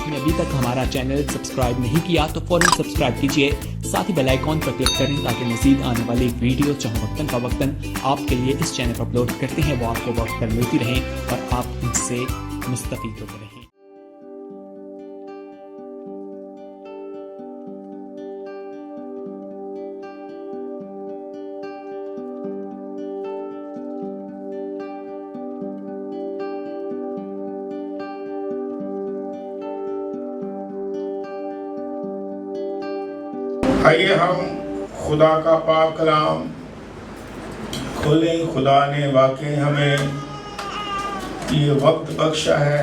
آپ نے ابھی تک ہمارا چینل سبسکرائب نہیں کیا تو فوراً سبسکرائب کیجئے، ساتھ ہی بیل آئیکن پر کلک کریں تاکہ مزید آنے والی ویڈیو جہاں وقتاً فوقتاً آپ کے لیے اس چینل پر اپلوڈ کرتے ہیں وہ آپ کو وقت پر ملتی رہیں اور آپ ان سے مستفید ہوتے رہیں۔ آئیے ہم خدا کا پاک کلام کھولیں۔ خدا نے واقعی ہمیں یہ وقت بخشا ہے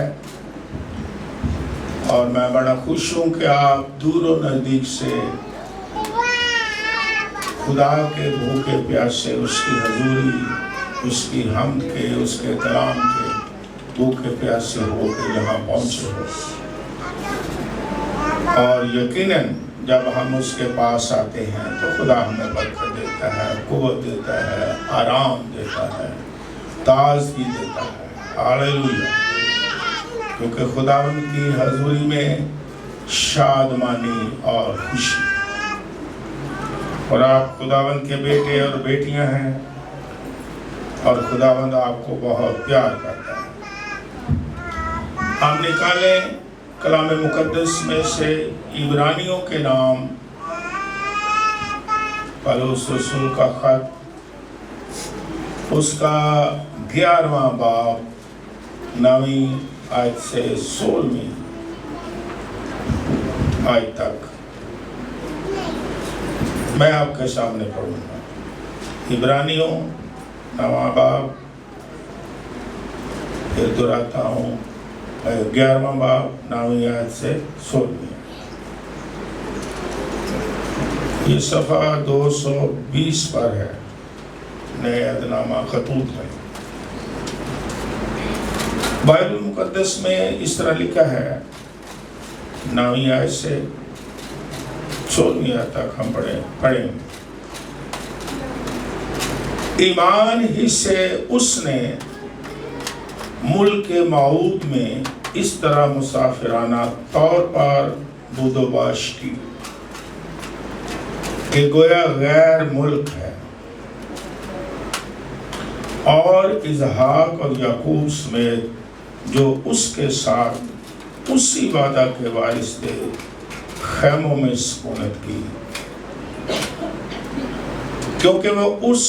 اور میں بڑا خوش ہوں کہ آپ دور و نزدیک سے خدا کے بھوکے پیاسے اس کی حضوری، اس کی حمد کے، اس کے کلام کے بھوکے پیاسے ہو کے یہاں پہنچے ہو، اور یقیناً جب ہم اس کے پاس آتے ہیں تو خدا ہمیں برکت دیتا ہے، قوت دیتا ہے، آرام دیتا ہے، تازگی دیتا ہے۔ ہاللیلویا! کیونکہ خداوند کی حضوری میں شادمانی اور خوشی، اور آپ خداوند کے بیٹے اور بیٹیاں ہیں اور خداوند آپ کو بہت پیار کرتا ہے۔ ہم نکالیں کلام مقدس میں سے عبرانیوں کے نام، پولس رسول کا خط، اس کا 11واں باب 9ویں آیت سے 16ویں آیت تک میں آپ کے سامنے پڑھوں گا۔ عبرانیوں 9واں باب، پھر دہراتا ہوں 11واں باب 9ویں آیت سے 16ویں۔ یہ صفحہ 220 پر ہے، نئے عہدنامہ خطوط ہے۔ بائبل مقدس میں اس طرح لکھا ہے، 9ویں آیت سے 16ویں آیت تک ہم پڑھیں۔ ایمان ہی سے اس نے ملک موعود میں اس طرح مسافرانہ طور پر بود و باش کی کہ گویا غیر ملک ہے، اور اسحاق اور یعقوب سمیت جو اس کے ساتھ اسی وعدہ کے وارث تھے خیموں میں سکونت کی، کیونکہ وہ اس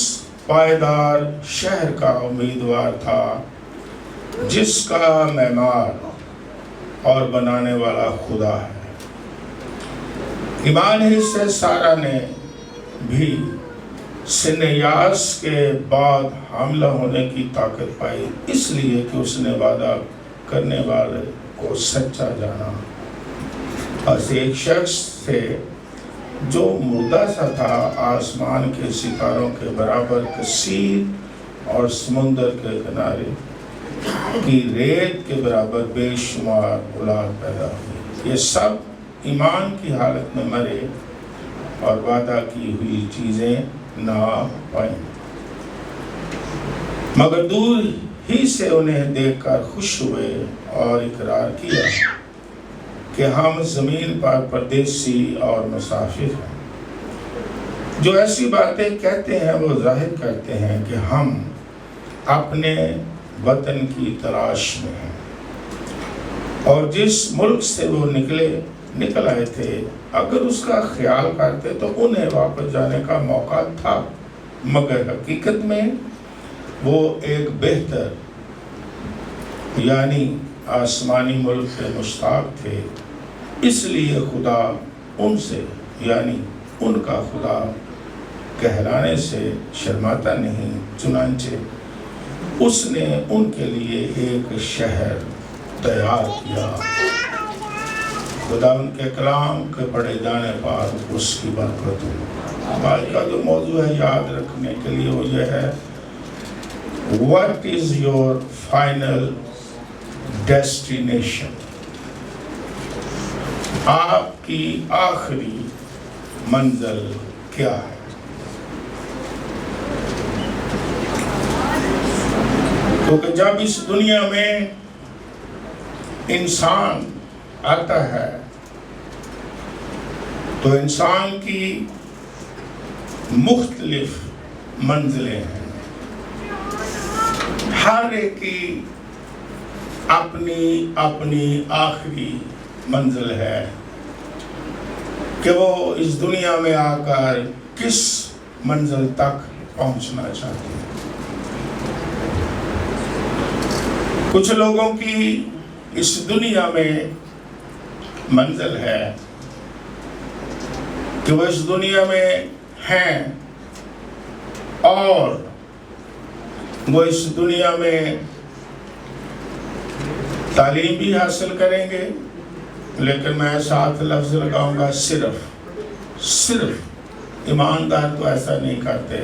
پائیدار شہر کا امیدوار تھا جس کا معمار اور بنانے والا خدا ہے۔ ایمان ہی سے سارہ نے بھی سن یاس کے بعد حاملہ ہونے کی طاقت پائی، اس لیے کہ اس نے وعدہ کرنے والے کو سچا جانا، اور ایک شخص سے جو مردہ سا تھا آسمان کے ستاروں کے برابر کثیر اور سمندر کے کنارے کی ریت کے برابر بے شمار اولاد پیدا ہوئی۔ یہ سب ایمان کی حالت میں مرے اور وعدہ کی ہوئی چیزیں نہ پائیں، مگر دور ہی سے انہیں دیکھ کر خوش ہوئے اور اقرار کیا کہ ہم زمین پر پردیسی اور مسافر ہیں۔ جو ایسی باتیں کہتے ہیں وہ ظاہر کرتے ہیں کہ ہم اپنے وطن کی تلاش میں ہیں، اور جس ملک سے وہ نکل آئے تھے اگر اس کا خیال کرتے تو انہیں واپس جانے کا موقع تھا، مگر حقیقت میں وہ ایک بہتر یعنی آسمانی ملک کے مشتاق تھے، اس لیے خدا ان سے یعنی ان کا خدا کہلانے سے شرماتا نہیں، چنانچہ اس نے ان کے لیے ایک شہر تیار کیا۔ خدا ان کے کلام کے پڑھے جانے پر اس کی برکت ہو۔ آج کا جو موضوع ہے یاد رکھنے کے لیے وہ یہ ہے، What is your final destination؟ آپ کی آخری منزل کیا ہے؟ کیونکہ جب اس دنیا میں انسان آتا ہے تو انسان کی مختلف منزلیں ہیں، ہر ایک کی اپنی اپنی آخری منزل ہے کہ وہ اس دنیا میں آ کر کس منزل تک پہنچنا چاہتے ہیں۔ کچھ لوگوں کی اس دنیا میں منزل ہے کہ وہ اس دنیا میں ہیں اور وہ اس دنیا میں تعلیم بھی حاصل کریں گے، لیکن میں ساتھ لفظ لگاؤں گا صرف ایماندار تو ایسا نہیں کرتے۔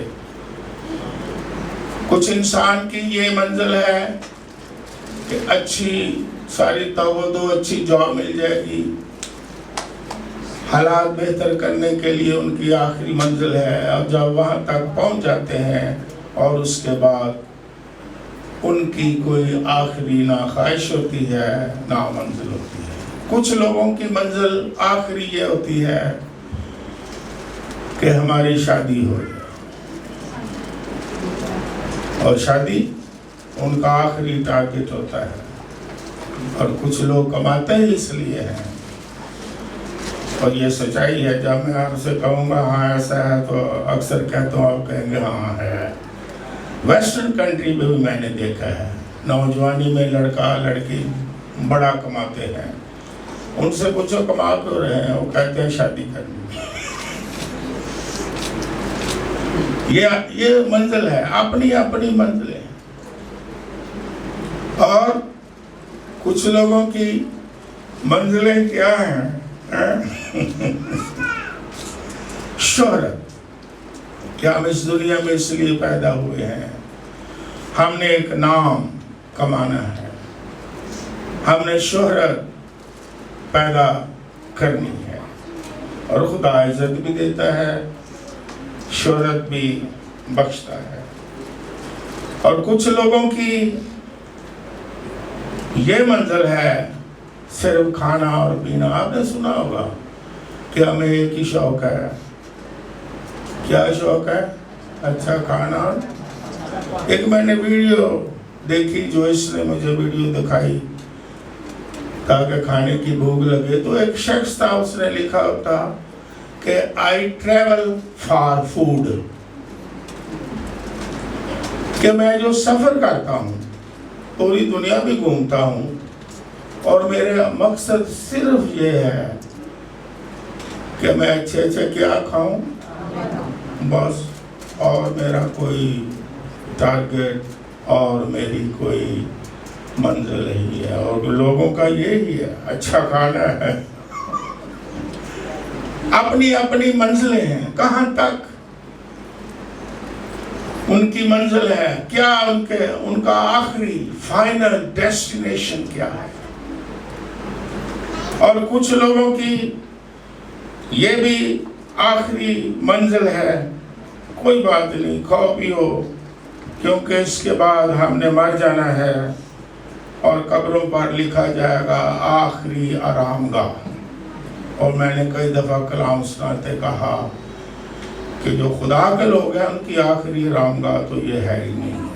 کچھ انسان کی یہ منزل ہے کہ اچھی ساری توجہ، اچھی جاب مل جائے گی، حالات بہتر کرنے کے لیے ان کی آخری منزل ہے، اور جب وہاں تک پہنچ جاتے ہیں اور اس کے بعد ان کی کوئی آخری نہ خواہش ہوتی ہے نہ منزل ہوتی ہے۔ کچھ لوگوں کی منزل آخری یہ ہوتی ہے کہ ہماری شادی ہو جائے، اور شادی ان کا آخری ٹارگٹ ہوتا ہے، اور کچھ لوگ کماتے ہی اس لیے ہیں، اور یہ سچائی ہے۔ جب میں آپ سے کہوں گا ہاں ایسا ہے تو اکثر کہتا ہوں، آپ کہیں گے ہاں ہے۔ ویسٹرن کنٹری میں بھی میں نے دیکھا ہے، نوجوانی میں لڑکا لڑکی بڑا کماتے ہیں، ان سے پوچھو کما کیوں رہے ہیں، وہ کہتے ہیں شادی کرنی۔ یہ منزل ہے، اپنی اپنی منزلیں۔ اور کچھ لوگوں کی منزلیں کیا ہیں؟ شہرت، کہ ہم اس دنیا میں اس لیے پیدا ہوئے ہیں، ہم نے ایک نام کمانا ہے، ہم نے شہرت پیدا کرنی ہے، اور خدا عزت بھی دیتا ہے، شہرت بھی بخشتا ہے۔ اور کچھ لوگوں کی یہ منزل ہے صرف کھانا اور پینا۔ آپ نے سنا ہوگا کہ ہمیں ایک ہی شوق ہے، کیا شوق ہے؟ اچھا کھانا۔ ایک میں نے ویڈیو دیکھی، جو اس نے مجھے ویڈیو دکھائی تاکہ کھانے کی بھوک لگے، تو ایک شخص تھا، اس نے لکھا ہوتا کہ I travel for food، کہ میں جو سفر کرتا ہوں، پوری دنیا بھی گھومتا ہوں، اور میرا مقصد صرف یہ ہے کہ میں اچھے اچھے کیا کھاؤں بس، اور میرا کوئی ٹارگٹ اور میری کوئی منزل نہیں ہے۔ اور لوگوں کا یہی ہے، اچھا کھانا ہے، اپنی اپنی منزلیں ہیں، کہاں تک ان کی منزل ہے، کیا ان کا آخری فائنل ڈیسٹینیشن کیا ہے۔ اور کچھ لوگوں کی یہ بھی آخری منزل ہے، کوئی بات نہیں، کھاؤ پیو، کیونکہ اس کے بعد ہم نے مر جانا ہے، اور قبروں پر لکھا جائے گا آخری آرام گاہ۔ اور میں نے کئی دفعہ کلام سناتے کہا کہ جو خدا کے لوگ ہیں، ان کی آخری آرام گاہ تو یہ ہے ہی نہیں ہے۔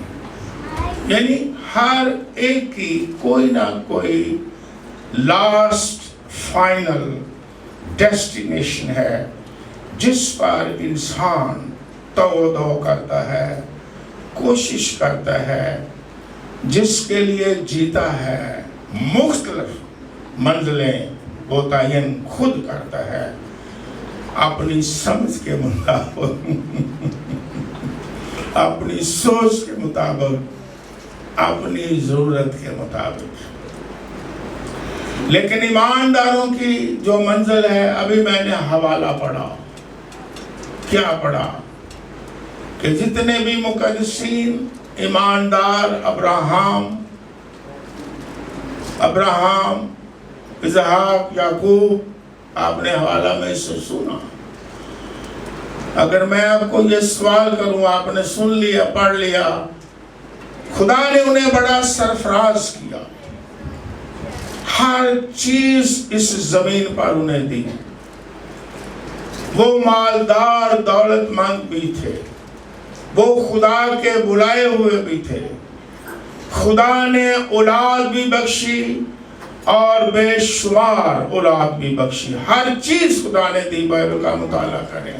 یعنی ہر ایک کی کوئی نہ کوئی لاسٹ فائنل ڈیسٹینیشن ہے، جس پر انسان تو کرتا ہے، کوشش کرتا ہے، جس کے لیے جیتا ہے۔ مختلف منزلیں وہ تعین خود کرتا ہے، اپنی سمجھ کے مطابق، اپنی سوچ کے مطابق، اپنی ضرورت کے مطابق۔ لیکن ایمانداروں کی جو منزل ہے، ابھی میں نے حوالہ پڑھا، کیا پڑھا کہ جتنے بھی مقدسین ایماندار، ابراہم، اسحاق، یعقوب، آپ نے حوالہ میں اس سے سنا۔ اگر میں آپ کو یہ سوال کروں، آپ نے سن لیا، پڑھ لیا، خدا نے انہیں بڑا سرفراز کیا، ہر چیز اس زمین پر انہیں دی. وہ مالدار دولت مند بھی تھے, وہ خدا کے بلائے ہوئے بھی تھے. خدا نے اولاد بھی بخشی اور بے شمار اولاد بھی بخشی. ہر چیز خدا نے دی. بائبل کا مطالعہ کریں.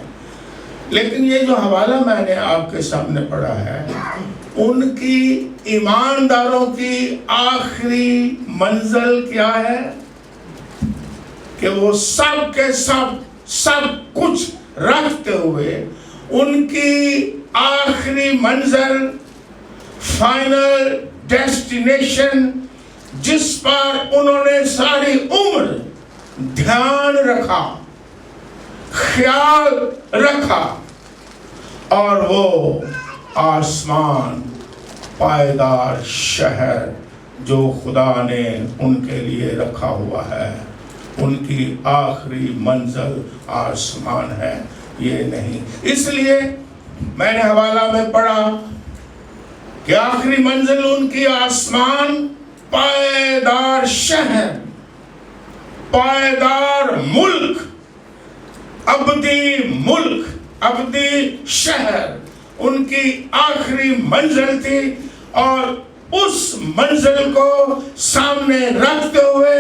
لیکن یہ جو حوالہ میں نے آپ کے سامنے پڑھا ہے, ان کی ایمانداروں کی آخری منزل کیا ہے کہ وہ سب کے سب کچھ رکھتے ہوئے ان کی آخری منزل, فائنل ڈیسٹینیشن, جس پر انہوں نے ساری عمر دھیان رکھا, خیال رکھا, اور وہ آسمان, پائیدار شہر جو خدا نے ان کے لیے رکھا ہوا ہے. ان کی آخری منزل آسمان ہے, یہ نہیں. اس لیے میں نے حوالہ میں پڑھا کہ آخری منزل ان کی آسمان, پائیدار شہر, پائیدار ملک, ابدی ملک, ابدی شہر ان کی آخری منزل تھی. اور اس منزل کو سامنے رکھتے ہوئے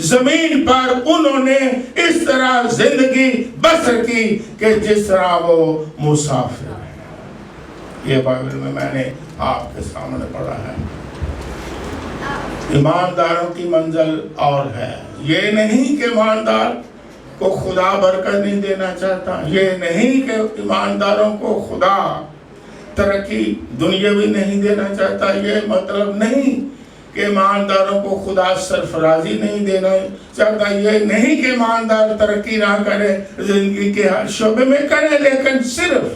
زمین پر انہوں نے اس طرح زندگی بسر کی کہ جس طرح وہ مسافر ہیں. یہ بائبل میں نے آپ کے سامنے پڑھا ہے. ایمانداروں کی منزل اور ہے. یہ نہیں کہ ایماندار کو خدا برکت نہیں دینا چاہتا, یہ نہیں کہ ایمانداروں کو خدا ترقی دنیاوی نہیں دینا چاہتا, یہ مطلب نہیں کہ ایمانداروں کو خدا سرفرازی نہیں دینا چاہتا, یہ نہیں کہ ایماندار ترقی نہ کرے, زندگی کے ہر شعبے میں کرے, لیکن صرف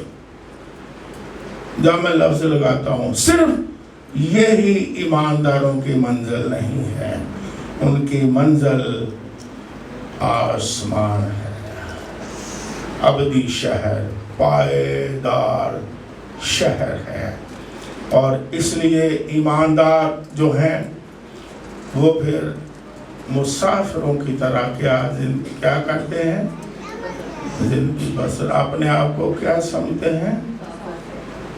جب میں لفظ لگاتا ہوں صرف یہی ایمانداروں کی منزل نہیں ہے. ان کی منزل آسمان ہے, ابدی شہر, پائیدار شہر ہے. اور اس لیے ایماندار جو ہیں وہ پھر مسافروں کی طرح کیا کرتے ہیں, زندگی بسر. اپنے آپ کو کیا سمجھتے ہیں؟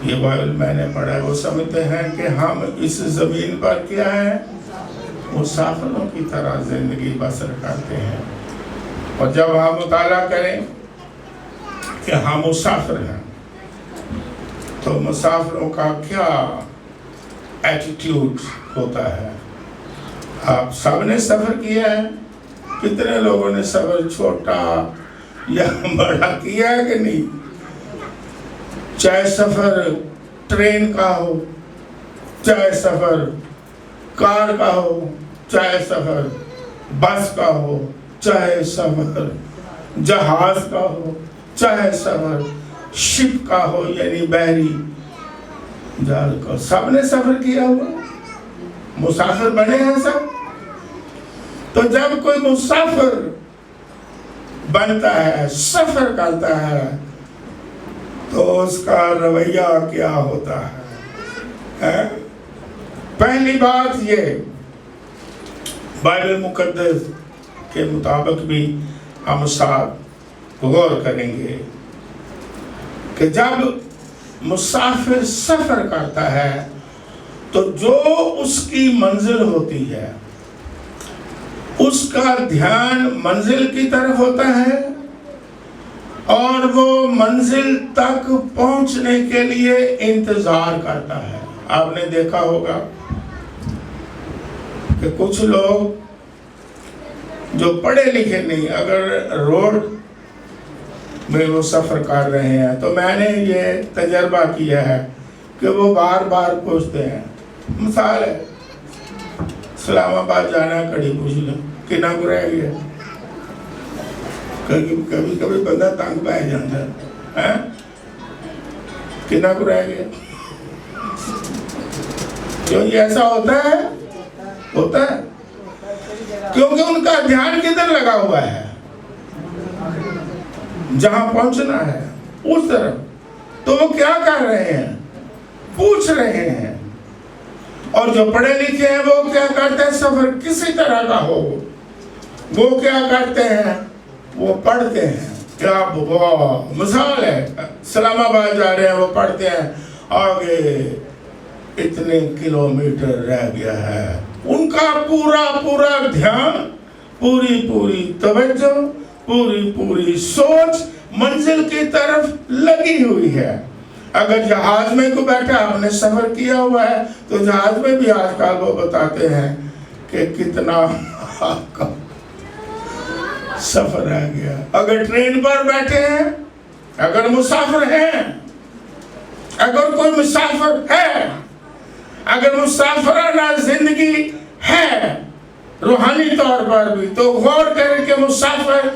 یہ بائبل میں نے پڑھا ہے, وہ سمجھتے ہیں کہ ہم اس زمین پر کیا ہے, مسافروں کی طرح زندگی بسر کرتے ہیں. اور جب ہم مطالعہ کریں کہ ہم مسافر ہیں تو مسافروں کا کیا ایٹیٹیوڈ ہوتا ہے. آپ سب نے سفر کیا ہے, کتنے لوگوں نے سفر چھوٹا یا بڑا کیا ہے کہ نہیں؟ چاہے سفر ٹرین کا ہو, چاہے سفر کار کا ہو, چاہے سفر بس کا ہو, چاہے سفر جہاز کا ہو, چاہے سفر شپ کا ہو یعنی بحری جال کا, سب نے سفر کیا ہوا, مسافر بنے ہیں سب. تو جب کوئی مسافر بنتا ہے, سفر کرتا ہے, تو اس کا رویہ کیا ہوتا ہے؟ پہلی بات یہ بائبل مقدس کے مطابق بھی ہم ساتھ غور کریں گے کہ جب مسافر سفر کرتا ہے تو جو اس کی منزل ہوتی ہے اس کا دھیان منزل کی طرف ہوتا ہے, اور وہ منزل تک پہنچنے کے لیے انتظار کرتا ہے. آپ نے دیکھا ہوگا کہ کچھ لوگ جو پڑھے لکھے نہیں, اگر روڈ میں وہ سفر کر رہے ہیں تو میں نے یہ تجربہ کیا ہے کہ وہ بار بار پوچھتے ہیں. مثال ہے, اسلام آباد جانا ہے, کڑی پوچھ لیں کنا کو رہ گیا. کبھی بندہ تنگ پہ جاتا ہے, کنا کو رہ گیا. کیوں یہ ایسا ہوتا ہے؟ ہوتا ہے کیونکہ ان کا دھیان کدھر لگا ہوا ہے, جہاں پہنچنا ہے اس طرف. تو وہ کیا کر رہے ہیں, پوچھ رہے ہیں. اور جو پڑھے لکھے ہیں وہ کیا کرتے ہیں, سفر کسی طرح کا ہو, وہ کیا کرتے ہیں؟ وہ پڑھتے ہیں. کیا مثال ہے، اسلام آباد جا رہے ہیں، وہ پڑھتے ہیں آگے اتنے کلومیٹر رہ گیا ہے. ان کا پورا دھیان، پوری توجہ، پوری سوچ منزل کی طرف لگی ہوئی ہے. اگر جہاز میں کو بیٹھا، آپ نے سفر کیا ہوا ہے تو جہاز میں بھی آج کل وہ بتاتے ہیں کہ کتنا آپ کا سفر رہ گیا. اگر ٹرین پر بیٹھے ہیں، اگر مسافر ہیں، اگر کوئی مسافر ہے، اگر مسافرانہ زندگی ہے روحانی طور پر بھی، تو غور کریں کہ مسافر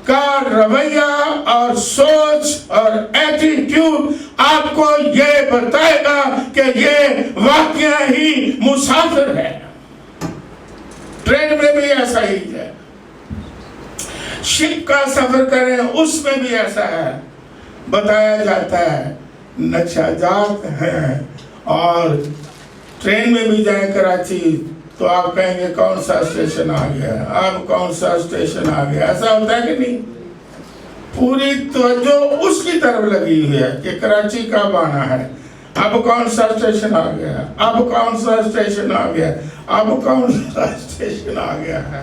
کا رویہ اور سوچ اور ایٹیٹیوڈ آپ کو یہ بتائے گا کہ یہ واقعہ ہی مسافر ہے. ٹرین میں بھی ایسا ہی ہے، شپ کا سفر کریں اس میں بھی ایسا ہے. بتایا جاتا ہے نقشہ جات ہیں، اور ٹرین میں بھی جائیں کراچی تو آپ کہیں گے کون سا اسٹیشن آ گیا، اب کون سا اسٹیشن آ گیا. ایسا ہوتا ہے کہ نہیں؟ پوری توجہ اس کی طرف لگی ہوئی ہے کہ کراچی کب آنا ہے، اب کون سا اسٹیشن آ گیا، اب کون سا اسٹیشن آ گیا، اب کون سا اسٹیشن آ گیا ہے.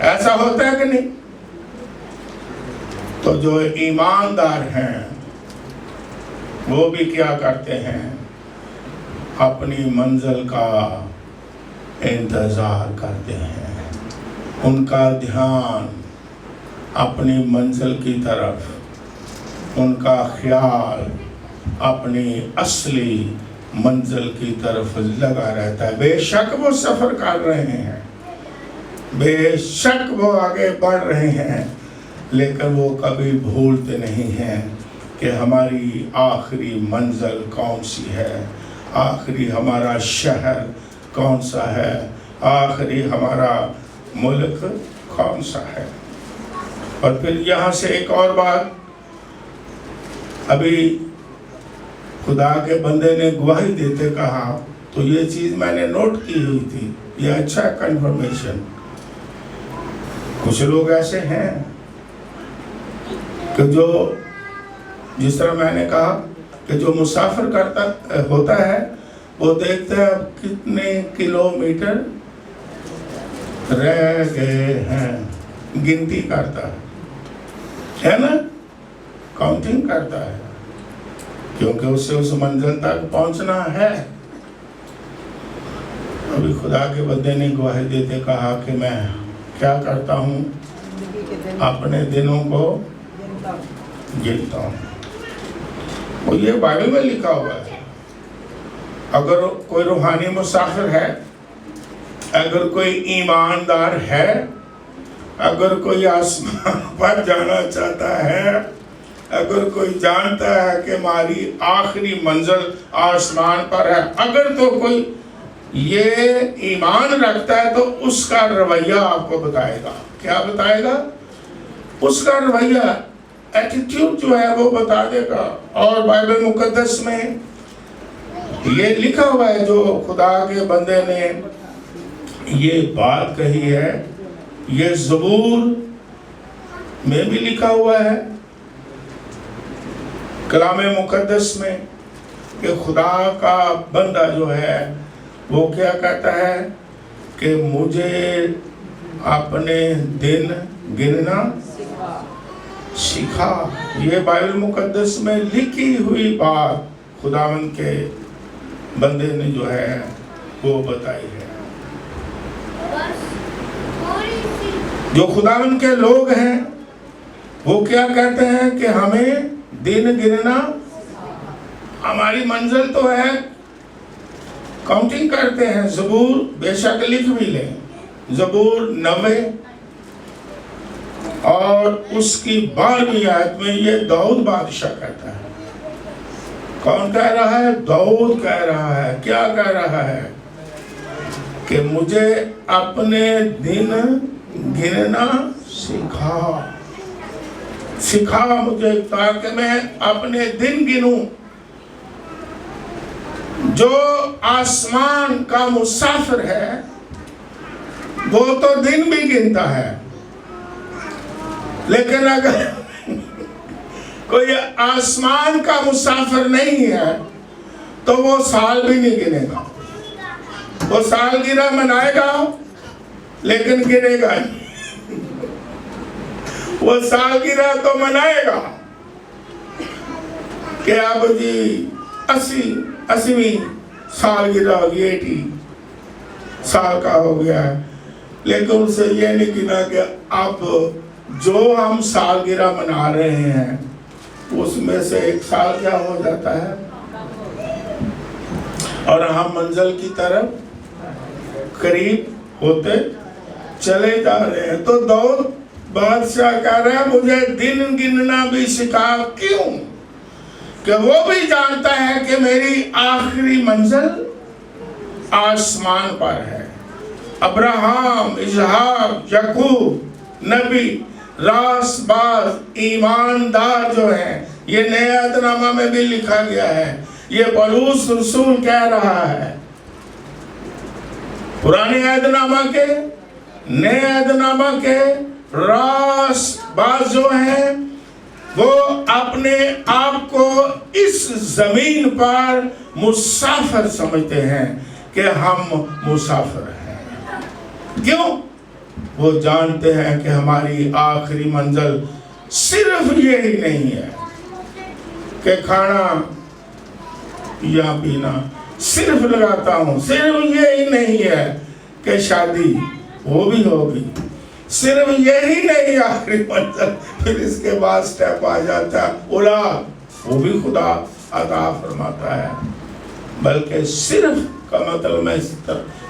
ایسا ہوتا ہے کہ نہیں؟ تو جو ایماندار ہیں وہ بھی کیا کرتے ہیں؟ اپنی منزل کا انتظار کرتے ہیں. ان کا دھیان اپنی منزل کی طرف، ان کا خیال اپنی اصلی منزل کی طرف لگا رہتا ہے. بے شک وہ سفر کر رہے ہیں، بے شک وہ آگے بڑھ رہے ہیں، لیکن وہ کبھی بھولتے نہیں ہیں کہ ہماری آخری منزل کون سی ہے، آخری ہمارا شہر کون سا ہے، آخری ہمارا ملک کون سا ہے. اور پھر یہاں سے ایک اور بات، ابھی خدا کے بندے نے گواہی دیتے کہا تو یہ چیز میں نے نوٹ کی ہوئی تھی. یہ اچھا کنفرمیشن. کچھ لوگ ایسے ہیں کہ جو، جس طرح میں نے کہا کہ جو مسافر کرتا ہوتا ہے وہ دیکھتا ہے کتنے کلومیٹر رہ گئے ہیں، گنتی کرتا ہے نا، کاؤنٹنگ کرتا ہے، کیونکہ اسے اس منزل تک پہنچنا ہے. ابھی خدا کے بندے نے گواہی دیتے کہا کہ میں کیا کرتا ہوں؟ اپنے دنوں کو گنتا ہوں. اور یہ بائبل میں لکھا ہوا ہے. اگر کوئی روحانی مسافر ہے، اگر کوئی ایماندار ہے، اگر کوئی آسمان پر جانا چاہتا ہے، اگر کوئی جانتا ہے کہ ہماری آخری منزل آسمان پر ہے، اگر تو کوئی یہ ایمان رکھتا ہے تو اس کا رویہ آپ کو بتائے گا. کیا بتائے گا؟ اس کا رویہ، ایٹیٹیوڈ جو ہے وہ بتا دے گا. اور بائبل مقدس میں یہ لکھا ہوا ہے، جو خدا کے بندے نے یہ بات کہی ہے، یہ زبور میں بھی لکھا ہوا ہے، کلام مقدس میں، کہ خدا کا بندہ جو ہے وہ کیا کہتا ہے کہ مجھے اپنے دن گننا سکھا. یہ بائبل مقدس میں لکھی ہوئی بات خداوند کے بندے نے جو ہے وہ بتائی ہے. جو خداوند کے لوگ ہیں وہ کیا کہتے ہیں کہ ہمیں دن گننا، ہماری منزل تو ہے، کاؤنٹنگ کرتے ہیں. زبور بے شک لکھ بھی لیں، زبور 90 اور اس کی 12ویں آیت میں یہ داؤد بادشاہ کہتا ہے. کون کہہ رہا ہے؟ داؤد کہہ رہا ہے. کیا کہہ رہا ہے؟ کہ مجھے اپنے دن گننا سکھا مجھے، تاکہ میں اپنے دن گنوں. جو آسمان کا مسافر ہے وہ تو دن بھی گنتا ہے، لیکن اگر کوئی آسمان کا مسافر نہیں ہے تو وہ سال بھی نہیں گنے گا. وہ سالگرہ منائے گا لیکن گنے گا نہیں. وہ سالگرہ تو منائے گا کہ اب جی 80ویں سالگرہ ہوگی، 80 سال کا ہو گیا ہے، لیکن اسے یہ نہیں گنا کہ اب جو ہم سالگرہ منا رہے ہیں اس میں سے 1 سال کیا ہو جاتا ہے اور ہم منزل کی طرف قریب ہوتے چلے جا رہے ہیں. تو داؤد بادشاہ کہہ رہا ہے مجھے دن گننا بھی سکھا. کیوں؟ کہ وہ بھی جانتا ہے کہ میری آخری منزل آسمان پر ہے. ابراہم، اسحاق، یعقوب نبی راست باز ایماندار جو ہیں، یہ نئے عہد نامہ میں بھی لکھا گیا ہے. یہ پولس رسول کہہ رہا ہے. پرانے عہد نامہ کے، نئے عہد نامہ کے راست باز جو ہیں وہ اپنے آپ کو اس زمین پر مسافر سمجھتے ہیں کہ ہم مسافر ہیں. کیوں؟ وہ جانتے ہیں کہ ہماری آخری منزل صرف یہی نہیں ہے کہ کھانا یا پینا صرف لگاتا ہوں، صرف یہی نہیں ہے کہ شادی وہ بھی ہوگی، صرف یہی نہیں آخری منزل. پھر اس کے بعد سٹیپ آ جاتا ہے اولاد، وہ بھی خدا عطا فرماتا ہے. بلکہ صرف کا مطلب میں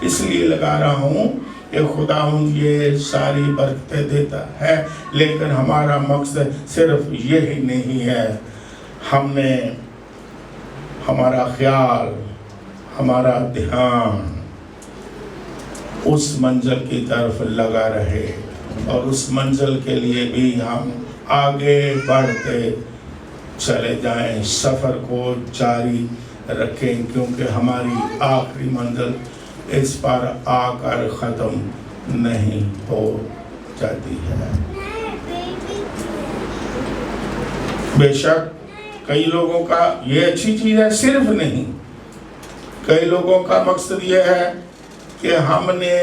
اس لیے لگا رہا ہوں کہ خدا یہ ساری برکتیں دیتا ہے، لیکن ہمارا مقصد صرف یہی نہیں ہے. ہم نے ہمارا خیال، ہمارا دھیان اس منزل کی طرف لگا رہے اور اس منزل کے لیے بھی ہم آگے بڑھتے چلے جائیں، سفر کو جاری رکھیں، کیونکہ ہماری آخری منزل اس پر آ کر ختم نہیں ہو جاتی ہے. بے شک کئی لوگوں کا یہ اچھی چیز ہے، صرف نہیں. کئی لوگوں کا مقصد یہ ہے کہ ہم نے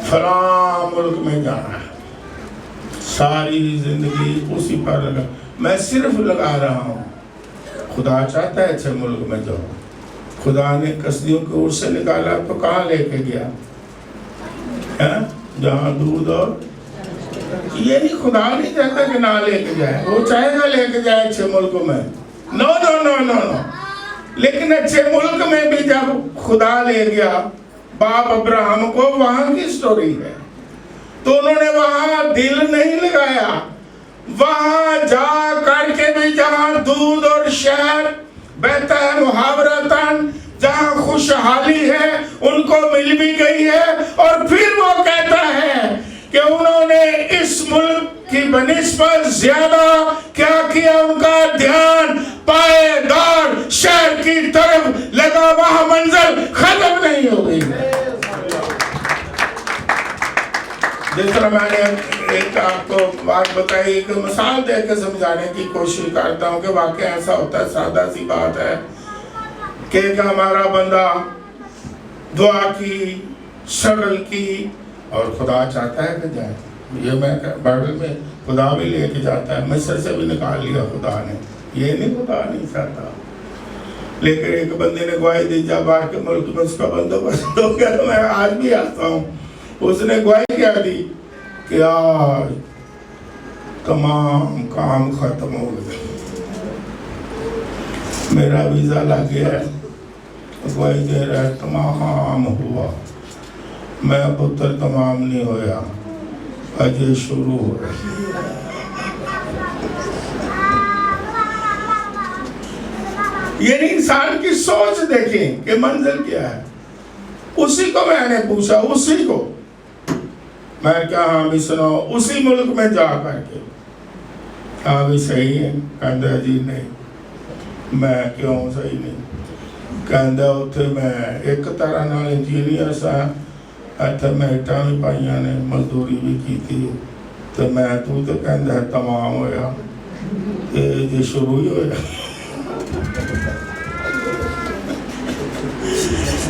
فلاں ملک میں جانا ہے، ساری زندگی اسی پر لگا. میں صرف لگا رہا ہوں. خدا چاہتا ہے اچھے ملک میں جاؤ. خدا نے کسدیوں کو اور سے نکالا تو کہاں لے کے گیا؟ جہاں دودھ اور یہ نہیں. خدا نہیں چاہتا کہ نہ لے کے جائے، وہ چاہے گا لے کے جائے اچھے ملک میں. نو نو نو نو نو. لیکن اچھے ملک میں بھی جب خدا لے گیا باپ ابراہم کو، وہاں کی سٹوری ہے، تو انہوں نے وہاں دل نہیں لگایا. وہاں جا کر کے بھی جہاں دودھ اور شہد بہتا ہے محاورتاً، جہاں خوشحالی ہے ان کو مل بھی گئی ہے. اور پھر وہ کہتا ہے کہ انہوں نے اس ملک کی بنسبت زیادہ کیا کیا، ان کا دھیان پائیدار شہر کی طرف لگا، وہاں منزل ختم نہیں ہو گئی. جس طرح میں نے ایک آپ کو بات بتائی، ایک مثال دے کے سمجھانے کی کوشش کرتا ہوں کہ واقعہ ایسا ہوتا ہے، سادہ سی بات ہے کہ ہمارا بندہ دعا کی، شغل کی، اور خدا چاہتا ہے کہ جائے. یہ میں بائبل میں خدا بھی لے کے جاتا ہے، مصر سے بھی نکال لیا خدا نے. یہ نہیں خدا نہیں چاہتا. لیکن ایک بندے نے گواہی دی جب آ کے ملک میں اس کا بندوبست ہو گیا، تو میں آج بھی آتا ہوں. اس نے گواہی کیا دی کہ آج تمام کام ختم ہو گئے، میرا ویزا لگ گیا ہے. گواہی دے رہا ہے تمام ہوا. میں پتر تمام نہیں ہویا، اجے شروع ہو رہی. یعنی انسان کی سوچ دیکھیں کہ منزل کیا ہے. اسی کو میں نے پوچھا، اسی کو میں کیا ہاں بھی سناؤ اسی ملک میں جا کر کے، ہاں بھی صحیح ہے. کہندہ جی نہیں. میں کیوں صحیح نہیں؟ کہندہ اتھے میں ایک طرح نال انجینئر سا ਇੱਥੇ ਮੈਟਾਂ ਵੀ ਪਾਈਆਂ ਨੇ, ਮਜ਼ਦੂਰੀ ਵੀ ਕੀਤੀ ਤੇ ਮੈਂ ਤੂੰ ਤੇ ਕਹਿੰਦਾ ਤਮਾਮ ਹੋਇਆ, ਇਹ ਜੇ ਸ਼ੁਰੂ ਹੀ ਹੋਇਆ।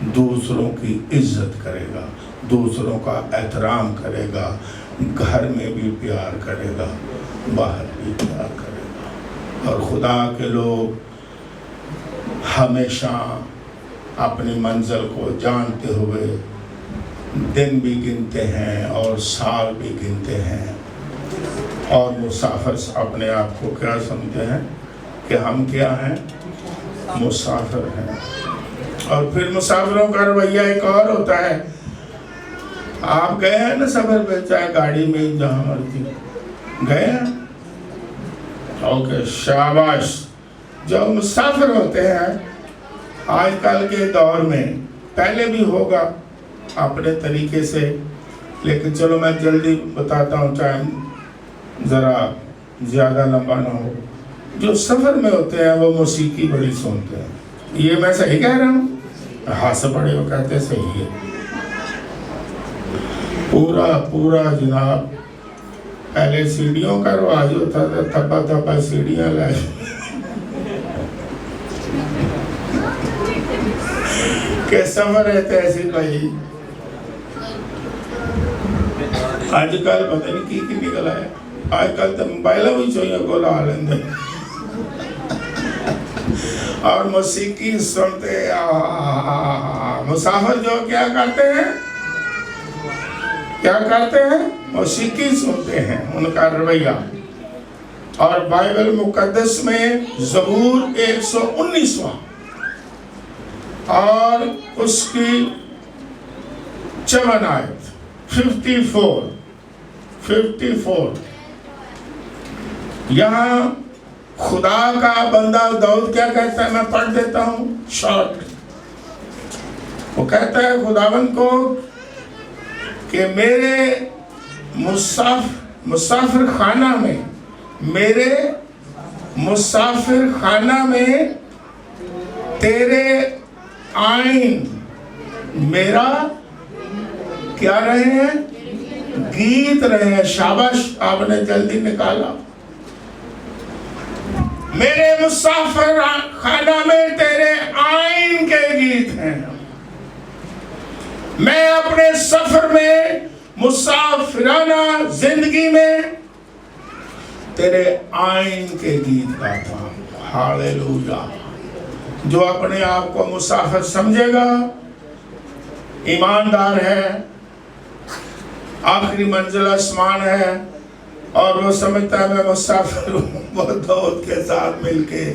دوسروں کی عزت کرے گا، دوسروں کا احترام کرے گا، گھر میں بھی پیار کرے گا، باہر بھی پیار کرے گا۔ اور خدا کے لوگ ہمیشہ اپنی منزل کو جانتے ہوئے دن بھی گنتے ہیں اور سال بھی گنتے ہیں، اور مسافر اپنے آپ کو کیا سمجھتے ہیں کہ ہم کیا ہیں؟ مسافر ہیں۔ اور پھر مسافروں کا رویہ ایک اور ہوتا ہے۔ آپ گئے ہیں نا سفر پہ، چاہے گاڑی میں جہاں مرضی گئے ہیں؟ اوکے، شاباش۔ جو مسافر ہوتے ہیں آج کل کے دور میں، پہلے بھی ہوگا اپنے طریقے سے، لیکن چلو میں جلدی بتاتا ہوں ٹائم ذرا زیادہ لمبا نہ ہو۔ جو سفر میں ہوتے ہیں وہ موسیقی بڑی سنتے ہیں۔ یہ میں صحیح کہہ رہا ہوں؟ ہاتھ سے پڑے ہو کہتے ہیں صحیح ہے۔ پورا جناب، پہلے سیڑھیوں کا رواج ہوتا تھا، تھپا سیڑھیاں لائے کہ سفر رہتے ایسی کوئی۔ آج کل پتہ نہیں کی نکل آیا، آج کل تو موبائل بھی چاہیے کو لا لیندے اور موسیقی سنتے۔ مسافر جو کیا کرتے ہیں؟ موسیقی سنتے ہیں، ان کا رویہ۔ اور بائبل مقدس میں زبور 119واں اور اس کی 54 آیت 54 یہاں خدا کا بندہ داؤد کیا کہتا ہے؟ میں پڑھ دیتا ہوں شارٹ۔ وہ کہتا ہے خداوند کو کہ میرے مسافر خانہ میں تیرے آئین میرا کیا رہے ہیں؟ گیت رہے ہیں۔ شاباش، آپ نے جلدی نکالا۔ میرے مسافر خانہ میں تیرے آئین کے گیت ہیں۔ میں اپنے سفر میں، مسافرانہ زندگی میں تیرے آئین کے گیت گاتا ہوں۔ ہاللویا۔ جو اپنے آپ کو مسافر سمجھے گا، ایماندار ہے، آخری منزل آسمان ہے، اور وہ سمجھتا ہے میں مسافر ہوں، وہ داؤد کے ساتھ مل کے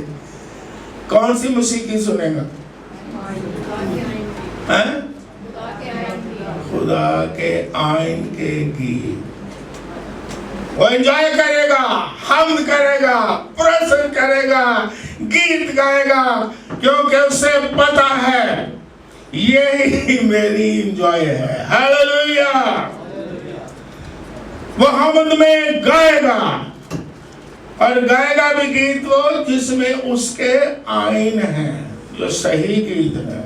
کون سی موسیقی سنے گا؟ خدا کے آئین کے گیت۔ وہ انجوائے کرے گا، حمد کرے گا، پرسن کرے گا، گیت گائے گا، کیونکہ اسے پتا ہے یہی میری انجوائے ہے۔ ہاللویا۔ وہ حمد میں گائے گا، اور گائے گا بھی گیت وہ جس میں اس کے آئین ہیں، جو صحیح گیت ہے۔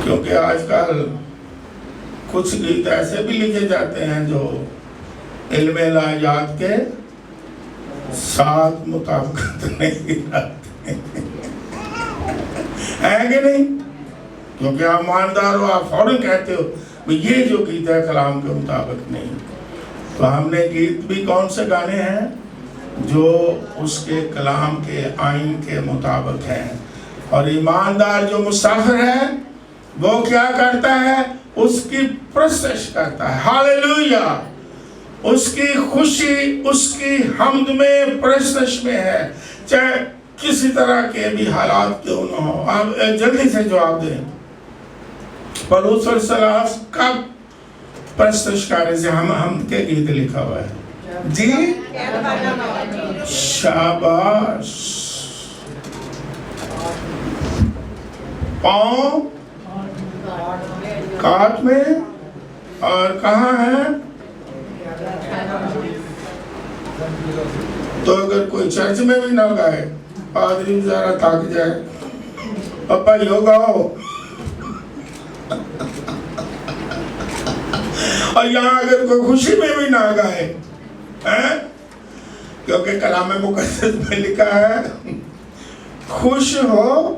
کیونکہ آج کل کچھ گیت ایسے بھی لکھے جاتے ہیں جو علم الہیات کے ساتھ مطابقت نہیں رکھتے ہیں کہ نہیں؟ کیونکہ آپ ایماندار ہو، آپ فوراً کہتے ہو یہ جو گیت ہے کلام کے مطابق نہیں۔ تو ہم نے گیت بھی کون سے گانے ہیں؟ جو اس کے کلام کے آئین کے مطابق ہیں۔ اور ایماندار جو مسافر ہے وہ کیا کرتا ہے؟ اس کی پرستش کرتا ہے۔ ہاللویا۔ اس کی خوشی، اس کی حمد میں، پرستش میں ہے، چاہے کسی طرح کے بھی حالات کیوں نہ ہو۔ آپ جلدی سے جواب دیں۔ پولس رسول کب پرستش کارے سے حمد کے گیت لکھا ہوا ہے؟ جی شاباش۔ پاؤں کاٹ میں، اور کہاں ہے؟ تو اگر کوئی چرچ میں بھی نہ گائے، پادری ذرا تھک جائے، پپا یو گاؤ، اور یہاں اگر کوئی خوشی میں بھی نہ گائے، کیونکہ کلام مقدس میں لکھا ہے خوش ہو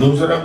2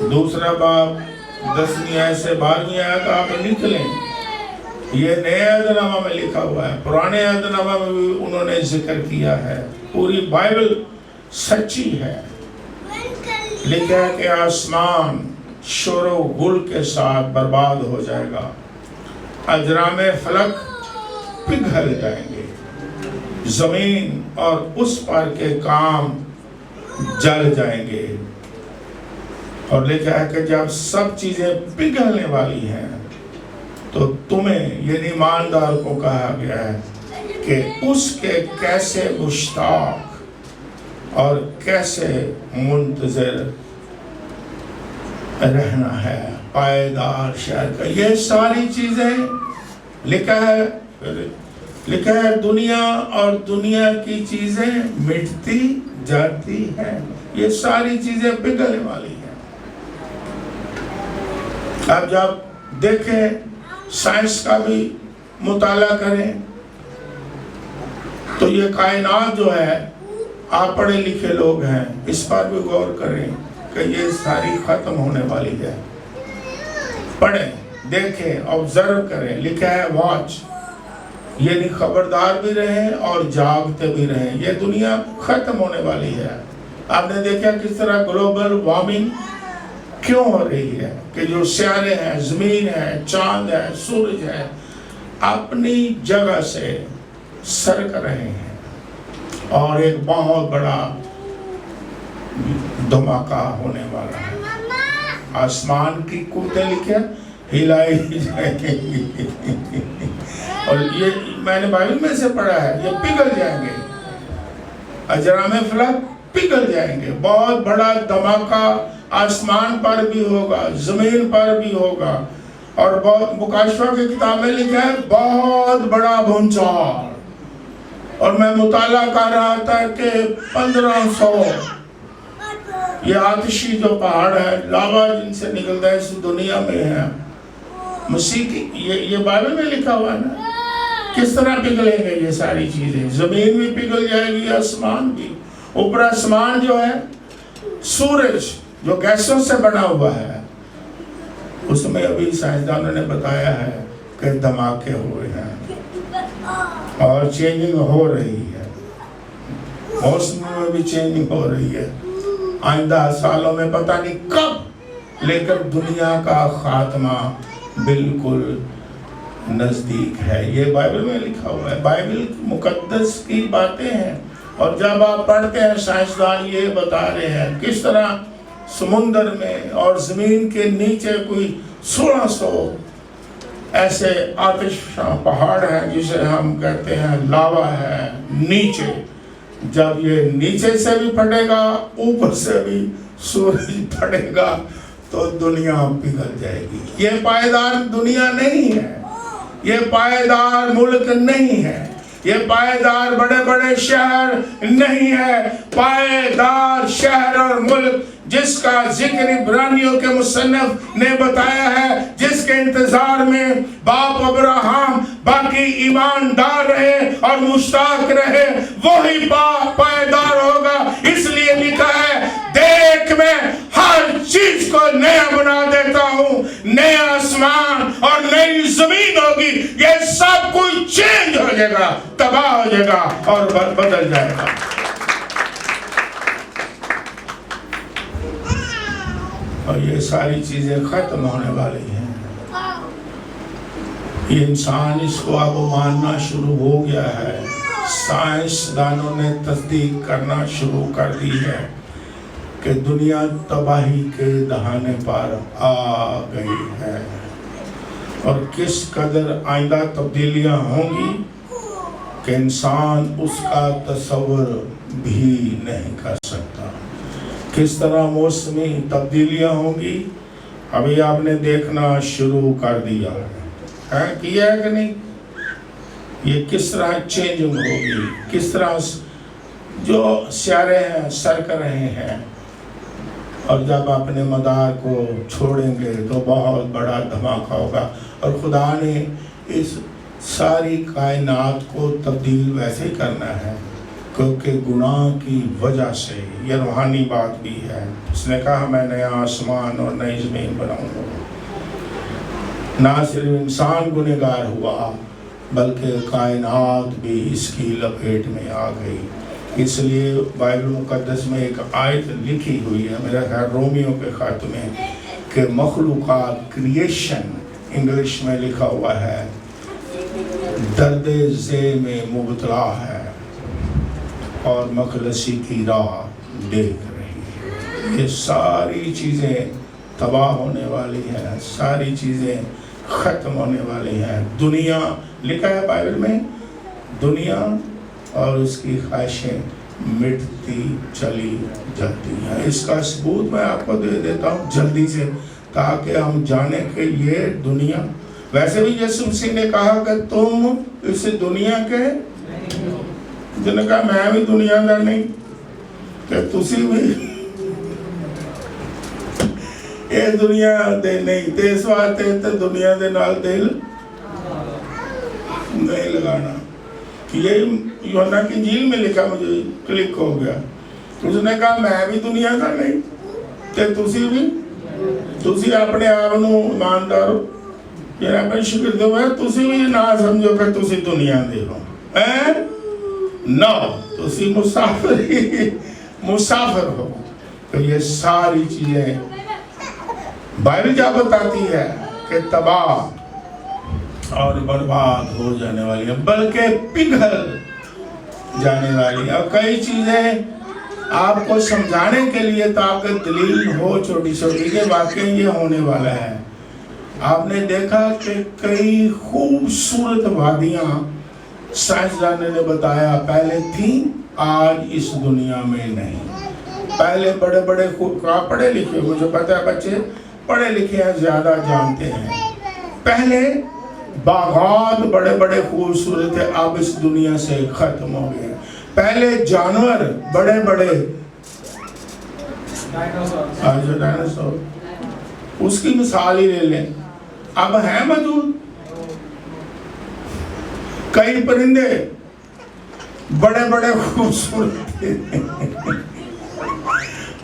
دوسرا باب 10ویں آیت سے 12ویں آیت آپ نکلیں، یہ نئے عہد نامہ میں لکھا ہوا ہے، پرانے عہد نامہ میں بھی انہوں نے ذکر کیا ہے، پوری بائبل سچی ہے۔ لکھا ہے کہ آسمان شور و غل کے ساتھ برباد ہو جائے گا، اجرام فلک پگھل جائیں گے، زمین اور اس پر کے کام جل جائیں گے۔ اور لکھا ہے کہ جب سب چیزیں پگھلنے والی ہیں تو تمہیں یعنی ایماندار کو کہا گیا ہے کہ اس کے کیسے مشتاق اور کیسے منتظر رہنا ہے پائیدار شہر کا۔ یہ ساری چیزیں لکھا ہے دنیا اور دنیا کی چیزیں مٹتی جاتی ہیں، یہ ساری چیزیں پگھلنے والی ہیں۔ اب جب دیکھیں سائنس کا بھی مطالعہ کریں تو یہ کائنات جو ہے، آپ پڑھے لکھے لوگ ہیں، اس پر بھی غور کریں کہ یہ ساری ختم ہونے والی ہے۔ پڑھیں، دیکھیں، آبزرو کریں۔ لکھا ہے واچ، یعنی خبردار بھی رہیں اور جاگتے بھی رہیں، یہ دنیا ختم ہونے والی ہے۔ آپ نے دیکھا کس طرح گلوبل وارمنگ کیوں ہو رہی ہے، کہ جو سیارے ہیں، زمین ہے، چاند ہے، سورج ہے، اپنی جگہ سے سرک رہے ہیں اور ایک بہت بڑا دھماکہ ہونے والا ہے۔ آسمان کی قوتیں لکھیں ہلائی جائیں گی، اور یہ میں نے بائبل میں سے پڑھا ہے، یہ پگھل جائیں گے، اجرام فلک پگھل جائیں گے۔ بہت بڑا دھماکہ آسمان پر بھی ہوگا، زمین پر بھی ہوگا، اور بہت مکاشفہ کی کتاب میں لکھا ہے بہت بڑا بھونچال۔ اور میں مطالعہ کر رہا تھا کہ 1500 یہ آتشی جو پہاڑ ہے، لاوا جن سے نکلتا ہے، اس دنیا میں ہے۔ مسیح کی یہ بائبل میں لکھا ہوا ہے نا، کس طرح پگھلیں گے یہ ساری چیزیں، زمین بھی پگھل جائے گی، آسمان بھی۔ اوپر آسمان جو ہے، سورج جو گیسوں سے بنا ہوا ہے، اس میں ابھی سائنسدانوں نے بتایا ہے کہ دھماکے ہوئے ہیں اور چینجنگ ہو رہی ہے، موسم میں بھی چینجنگ ہو رہی ہے۔ آئندہ سالوں میں پتہ نہیں کب، لیکن دنیا کا خاتمہ بالکل نزدیک ہے۔ یہ بائبل میں لکھا ہوا ہے، بائبل مقدس کی باتیں ہیں۔ اور جب آپ پڑھتے ہیں، سائنسدان یہ بتا رہے ہیں کس طرح سمندر میں اور زمین کے نیچے کوئی 1600 ایسے آتش پہاڑ ہیں جسے ہم کہتے ہیں لاوا ہے نیچے۔ جب یہ نیچے سے بھی پھٹے گا، اوپر سے بھی سورج پھٹے گا تو دنیا پگھل جائے گی۔ یہ پائیدار دنیا نہیں ہے، یہ پائیدار ملک نہیں ہے، یہ پائیدار بڑے بڑے شہر نہیں ہے۔ پائیدار شہر اور ملک جس کا ذکر عبرانیوں کے مصنف نے بتایا ہے، جس کے انتظار میں باپ ابراہم باقی ایماندار رہے اور مشتاق رہے، وہی پائیدار ہوگا۔ اس لیے لکھا ہے، دیکھ میں ہر چیز کو نیا بنا دیتا ہوں، نیا آسمان اور نئی زمین ہوگی، یہ سب کچھ چینج ہو جائے گا، تباہ ہو جائے گا اور بدل جائے گا۔ اور یہ ساری چیزیں ختم ہونے والی ہیں۔ یہ انسان اس کو اب ماننا شروع ہو گیا ہے، سائنسدانوں نے تصدیق کرنا شروع کر دی ہے کہ دنیا تباہی کے دہانے پر آ گئی ہے، اور کس قدر آئندہ تبدیلیاں ہوں گی کہ انسان اس کا تصور بھی نہیں کر سکتا۔ کس طرح موسمی تبدیلیاں ہوں گی، ابھی آپ نے دیکھنا شروع کر دیا ہے، کیا ہے کہ نہیں؟ یہ کس طرح چینجنگ ہوگی، کس طرح جو سیارے ہیں سرک رہے ہیں، اور جب اپنے مدار کو چھوڑیں گے تو بہت بڑا دھماکہ ہوگا۔ اور خدا نے اس ساری کائنات کو تبدیل ویسے ہی کرنا ہے کیونکہ گناہ کی وجہ سے یہ روحانی بات بھی ہے. اس نے کہا میں نیا آسمان اور نئی زمین بناؤں گا. نہ صرف انسان گنہگار ہوا بلکہ کائنات بھی اس کی لپیٹ میں آ گئی. اس لیے بائبل مقدس میں ایک آیت لکھی ہوئی ہے, میرا خیال رومیوں کے خط میں, کہ مخلوقات کریشن انگلش میں لکھا ہوا ہے درد ذے میں مبتلا ہے اور مخلصی کی راہ دیکھ رہی ہے. یہ ساری چیزیں تباہ ہونے والی ہیں, ساری چیزیں ختم ہونے والی ہیں. دنیا لکھا ہے بائبل میں, دنیا اور اس کی خواہشیں مٹتی چلی جاتی ہیں. اس کا ثبوت میں آپ کو دے دیتا ہوں جلدی سے, تاکہ ہم جانیں کہ یہ دنیا, ویسے بھی یسوع مسیح نے کہا کہ تم اس دنیا کے, جنہوں نے کہا میں بھی دنیا کا نہیں, کہ تسی بھی اے دنیا دے نہیں تے, اس واسطے تے دنیا دے نال دل نہیں لگانا. یہ یوحنا کی انجیل میں لکھا, مجھے کلک ہو گیا. اس نے کہا میں بھی دنیا کا نہیں تے تسی بھی, تسی اپنے آپ نو ایماندار ہو, یہ اپنے شکر دو ہے, تسی بھی نہ سمجھو کہ تسی دنیا دے ہو. نہ, تسی مسافر ہو. تو یہ ساری چیزیں بائبل کیا بتاتی ہے کہ تباہ اور برباد ہو جانے والی ہے, بلکہ پگھل جانے والی ہے. اور کئی چیزیں آپ کو سمجھانے کے لیے تاکہ دلیل ہو چھوٹی چھوٹی کہ واقعی یہ ہونے والا ہے. آپ نے دیکھا کہ کئی خوبصورت وادیاں سائنسدانوں نے بتایا پہلے تھیں, آج اس دنیا میں نہیں. پہلے بڑے بڑے پڑھے لکھے, مجھے پتہ ہے بچے پڑھے لکھے ہیں, زیادہ جانتے ہیں. پہلے باغات بڑے بڑے خوبصورت تھے, اب اس دنیا سے ختم ہو گئے. پہلے جانور بڑے بڑے, ڈائناسور, اس کی مثال ہی لے لیں, اب ہیں موجود. کئی پرندے بڑے بڑے خوبصورت تھے.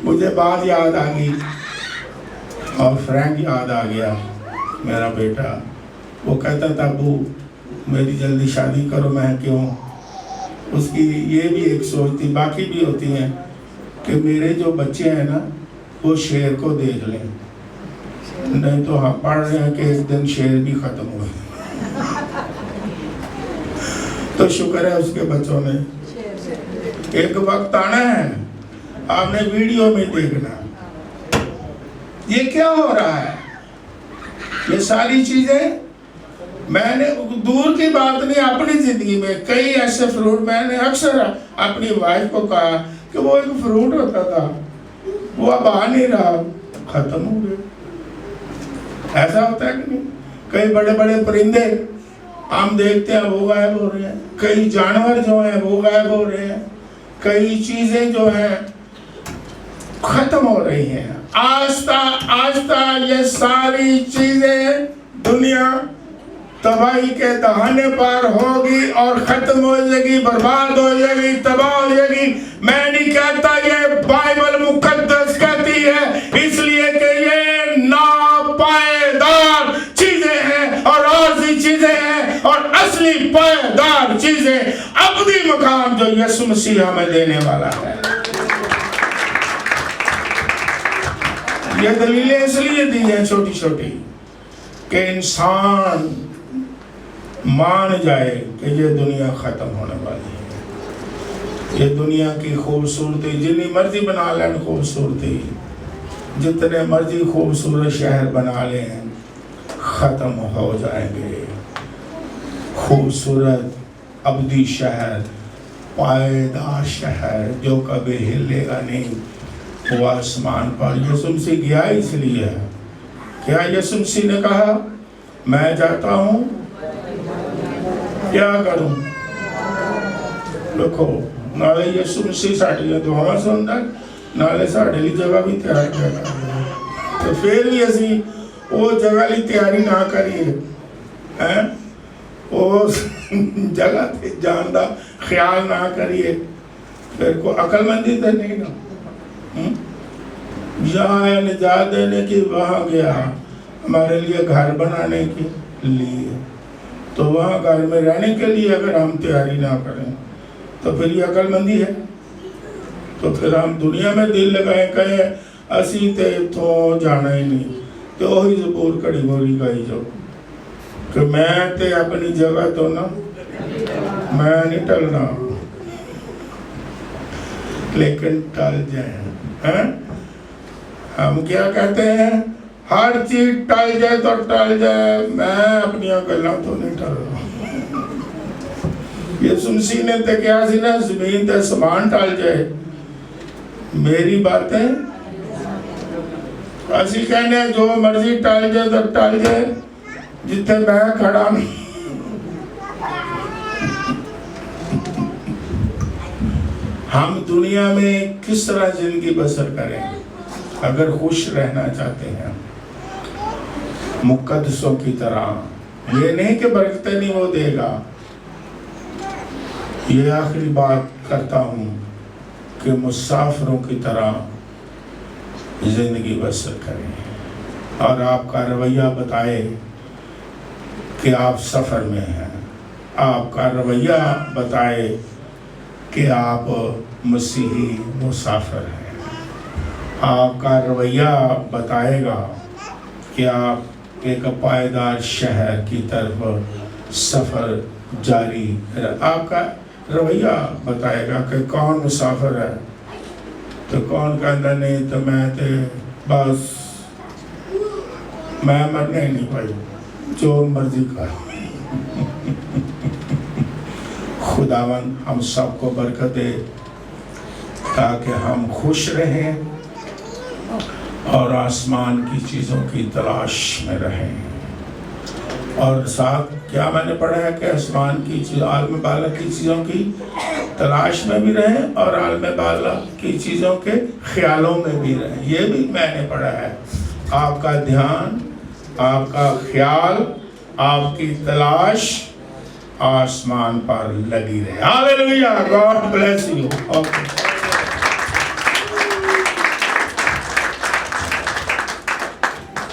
مجھے بات یاد آ گئی اور فرینک یاد آ گیا, میرا بیٹا. وہ کہتا تھا ابو میری جلدی شادی کرو. میں کیوں؟ اس کی یہ بھی ایک سوچ تھی, باقی بھی ہوتی ہیں, کہ میرے جو بچے ہیں نا وہ شیر کو دیکھ لیں, نہیں تو ہم پڑھ رہے ہیں کہ ایک دن شیر بھی ختم ہوئے. تو شکر ہے اس کے بچوں نے. ایک وقت آنا ہے, آپ نے ویڈیو میں دیکھنا یہ کیا ہو رہا ہے. یہ ساری چیزیں میں نے دور کی بات نہیں, اپنی زندگی میں کئی ایسے فروٹ, میں نے اکثر اپنی وائف کو کہا کہ وہ ایک فروٹ ہوتا تھا, وہ اب آ نہیں رہا, ختم ہو گئے. ایسا ہوتا ہے کہ نہیں. کئی بڑے بڑے پرندے ہم دیکھتے ہیں وہ غائب ہو رہے ہیں, کئی جانور جو ہیں وہ غائب ہو رہے ہیں, کئی چیزیں جو ہیں ختم ہو رہی ہیں. آہستہ آہستہ یہ ساری چیزیں دنیا تباہی کے دہانے پر ہوگی اور ختم ہو جائے گی, برباد ہو جائے گی, تباہ ہو جائے گی. میں نہیں کہتا, یہ بائبل مقدس کہتی ہے, اس لیے کہ یہ ناپائیدار چیزیں ہیں اور عارضی چیزیں ہیں, اور اصلی پائیدار چیزیں ابدی مقام جو یسوع مسیح ہمیں دینے والا ہے. یہ دلیلیں اس لیے دی ہیں چھوٹی چھوٹی کہ انسان مان جائے کہ یہ دنیا ختم ہونے والی ہے. یہ دنیا کی خوبصورتی جتنی مرضی بنا لیں, خوبصورتی جتنے مرضی خوبصورت شہر بنا لیں, ختم ہو جائیں گے. خوبصورت ابدی شہر, پائیدار شہر جو کبھی ہلے گا نہیں, وہ آسمان پر. یسوع مسیح گیا اس لیے ہے. کیا یسوع مسیح نے کہا میں جاتا ہوں کیا کروں؟ دیکھو, نالے یسوع مسیح ساڑھے دعا سنتا ہے, نالے ساڑھے لی جگہ بھی تیار کرتا ہے. تو پھر بھی اسی وہ جگہ لی تیاری نہ کریے, وہ جگہ تے جان دا خیال نہ کریے, پھر کو عقل مندی تو نہیں نا. یہاں ہے نجات دینے کی, وہاں گیا ہمارے لیے گھر بنانے کے لیے. تو وہاں گھر میں رہنے کے لیے اگر ہم تیاری نہ کریں تو پھر یہ عقل مندی ہے. تو پھر ہم دنیا میں دل لگائیں کہیں اسی تے اتوں جانا ہی نہیں, تو وہی زبور کڑی بولی گئی جو کہ میں تے اپنی جگہ تو نا, میں نہیں ٹلنا لیکن ٹل جائیں. ہم کیا کہتے ہیں, ہر چیز ٹل جائے تو ٹل جائے, میں اپنی گلاں تو نہیں ٹل رہا. یسوع مسیح نے تے کیا سی نا, زمین تے سمان ٹل جائے, میری باتیں اسی کہنے جو مرضی ٹل جائے تو ٹل جائے, جتنے میں کھڑا ہوں. ہم دنیا میں کس طرح زندگی بسر کریں اگر خوش رہنا چاہتے ہیں مقدسوں کی طرح. یہ نہیں کہ برکتیں نہیں وہ دے گا. یہ آخری بات کرتا ہوں کہ مسافروں کی طرح زندگی بسر کریں, اور آپ کا رویہ بتائے کہ آپ سفر میں ہیں. آپ کا رویہ بتائے کہ آپ مسیحی مسافر ہیں. آپ کا رویہ بتائے گا کہ آپ ایک پائیدار شہر کی طرف سفر جاری. آپ کا رویہ بتائے گا کہ کون مسافر ہے, تو کون کہتا نہیں تو میں تے بس میں مرنے ہی نہیں پائی, جو مرضی کر. خداوند ہم سب کو برکت دے تاکہ ہم خوش رہیں اور آسمان کی چیزوں کی تلاش میں رہیں. اور ساتھ کیا میں نے پڑھا ہے کہ آسمان کی چیز, عالم بالا کی چیزوں کی تلاش میں بھی رہیں اور عالم بالا کی چیزوں کے خیالوں میں بھی رہیں. یہ بھی میں نے پڑھا ہے. آپ کا دھیان, آپ کا خیال, آپ کی تلاش آسمان پر لگی رہے. Hallelujah. God bless you. Okay.